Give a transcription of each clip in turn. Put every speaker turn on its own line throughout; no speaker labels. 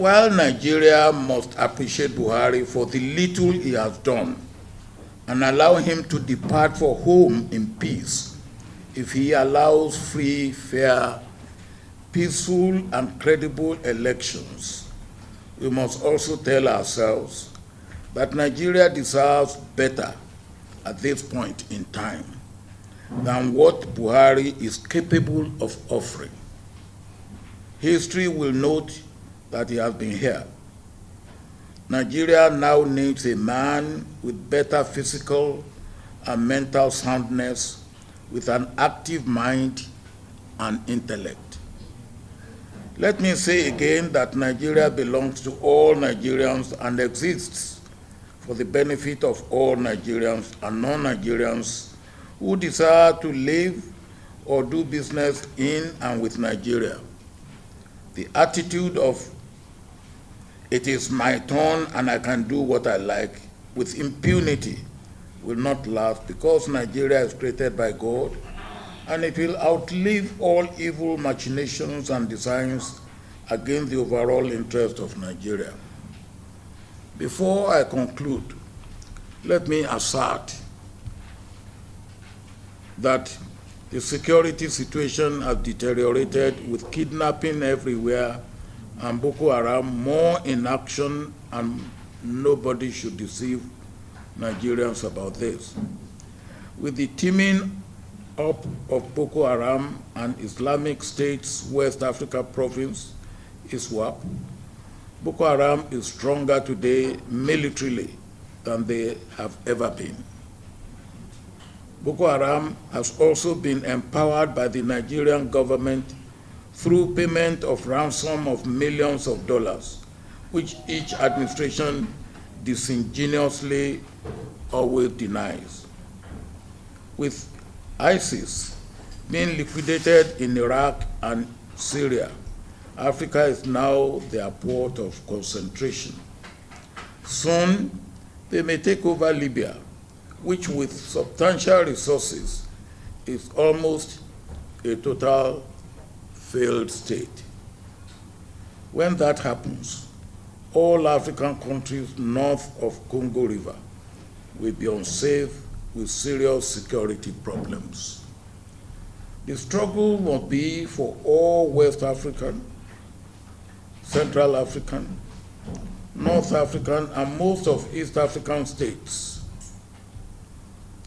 While Nigeria must appreciate Buhari for the little he has done and allow him to depart for home in peace, if he allows free, fair, peaceful, and credible elections, we must also tell ourselves that Nigeria deserves better at this point in time than what Buhari is capable of offering. History will note that he has been here. Nigeria now needs a man with better physical and mental soundness, with an active mind and intellect. Let me say again that Nigeria belongs to all Nigerians and exists for the benefit of all Nigerians and non-Nigerians who desire to live or do business in and with Nigeria. The attitude of "it is my turn and I can do what I like" with impunity will not last, because Nigeria is created by God and it will outlive all evil machinations and designs against the overall interest of Nigeria. Before I conclude, let me assert that the security situation has deteriorated, with kidnapping everywhere and Boko Haram more in action, and nobody should deceive Nigerians about this. With the teaming up of Boko Haram and Islamic State's West Africa province, ISWAP, Boko Haram is stronger today militarily than they have ever been. Boko Haram has also been empowered by the Nigerian government through payment of ransom of millions of dollars, which each administration disingenuously always denies. With ISIS being liquidated in Iraq and Syria, Africa is now their port of concentration. Soon, they may take over Libya, which with substantial resources is almost a total failed state. When that happens, all African countries north of Congo River will be unsafe with serious security problems. The struggle must be for all West African, Central African, North African, and most of East African states.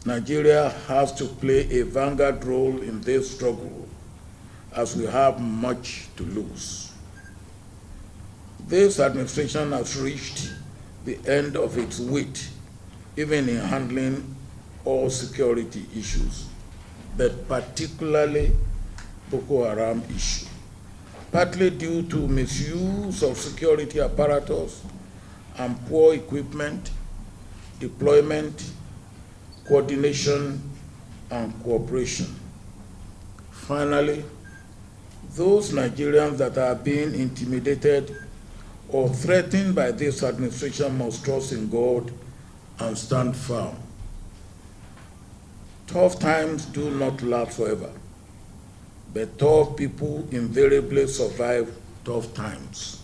Nigeria has to play a vanguard role in this struggle, as we have much to lose. This administration has reached the end of its wit, even in handling all security issues, but particularly Boko Haram issue, partly due to misuse of security apparatus and poor equipment, deployment, coordination, and cooperation. Finally, those Nigerians that are being intimidated or threatened by this administration must trust in God and stand firm. Tough times do not last forever, but tough people invariably survive tough times.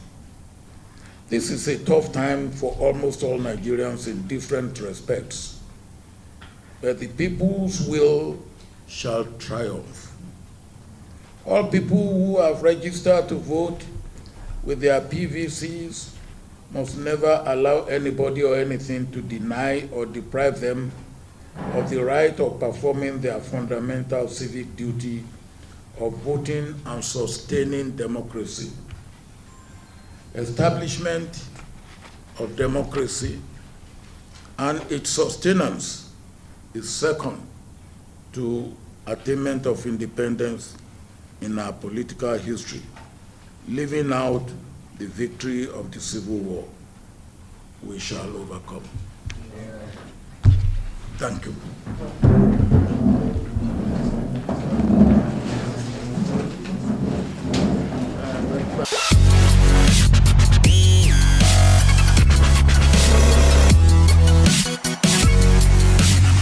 This is a tough time for almost all Nigerians in different respects, but the people's will shall triumph. All people who have registered to vote with their PVCs must never allow anybody or anything to deny or deprive them of the right of performing their fundamental civic duty of voting and sustaining democracy. Establishment of democracy and its sustenance is second to attainment of independence in our political history, leaving out the victory of the Civil War. We shall overcome. Thank you.